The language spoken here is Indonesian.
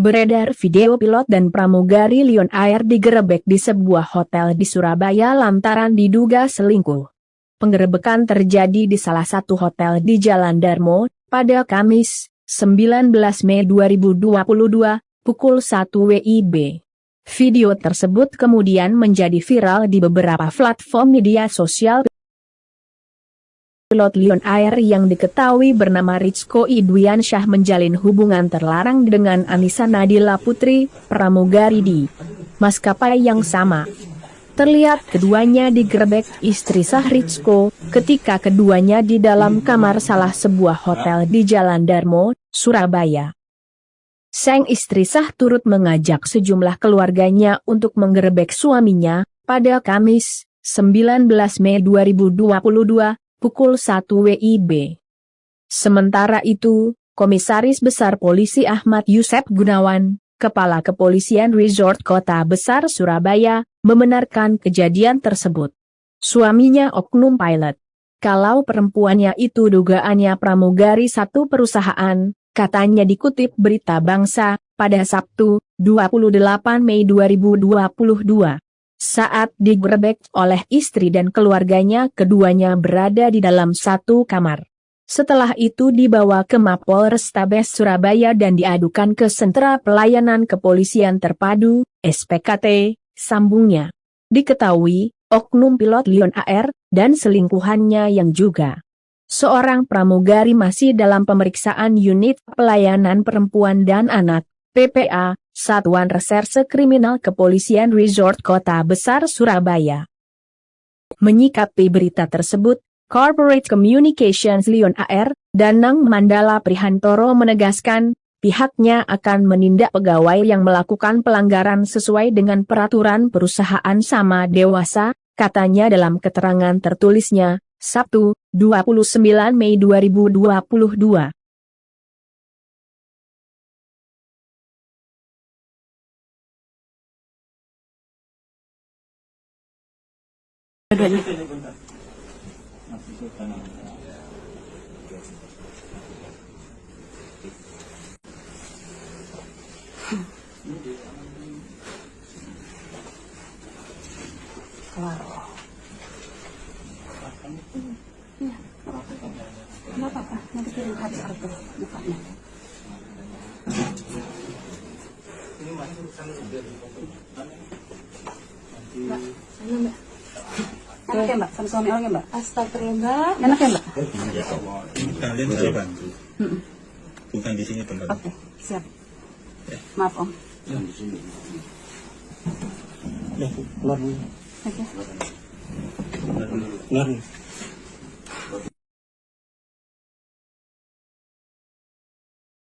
Beredar video pilot dan pramugari Lion Air digerebek di sebuah hotel di Surabaya lantaran diduga selingkuh. Penggerebekan terjadi di salah satu hotel di Jalan Darmo, pada Kamis, 19 Mei 2022, pukul 1 WIB. Video tersebut kemudian menjadi viral di beberapa platform media sosial. Pilot Lion Air yang diketahui bernama Rizko Idwiansyah menjalin hubungan terlarang dengan Anissa Nadila Putri, pramugari di maskapai yang sama. Terlihat keduanya digerebek istri sah Rizko, ketika keduanya di dalam kamar salah sebuah hotel di Jalan Darmo, Surabaya. Sang istri sah turut mengajak sejumlah keluarganya untuk menggerebek suaminya, pada Kamis, 19 Mei 2022, pukul 1 WIB. Sementara itu, Komisaris Besar Polisi Ahmad Yusef Gunawan, Kepala Kepolisian Resort Kota Besar Surabaya, membenarkan kejadian tersebut. Suaminya oknum pilot. Kalau perempuannya itu dugaannya pramugari satu perusahaan, katanya dikutip Berita Bangsa, pada Sabtu, 28 Mei 2022. Saat digerebek oleh istri dan keluarganya, keduanya berada di dalam satu kamar. Setelah itu dibawa ke Mapolrestabes Surabaya dan diadukan ke Sentra Pelayanan Kepolisian Terpadu, SPKT, sambungnya. Diketahui, oknum pilot Lion Air, dan selingkuhannya yang juga seorang pramugari masih dalam pemeriksaan Unit Pelayanan Perempuan dan Anak, PPA, Satuan Reserse Kriminal Kepolisian Resort Kota Besar Surabaya. Menyikapi berita tersebut, Corporate Communications Lion Air, Danang Mandala Prihantoro menegaskan, pihaknya akan menindak pegawai yang melakukan pelanggaran sesuai dengan peraturan perusahaan sama dewasa, katanya dalam keterangan tertulisnya, Sabtu, 29 Mei 2022. Nggak apa-apa, nanti kirim harus arti mukanya. Mbak, sana Mbak. Enak ya Mbak, sama suami orangnya Mbak? Astagfirullah. Enak ya Mbak? Kalian saya bantu. Bukan di sini tempat. Oke, siap. Maaf Om. Yang di sini. Ya, keluar dulu. Oke. Keluar dulu.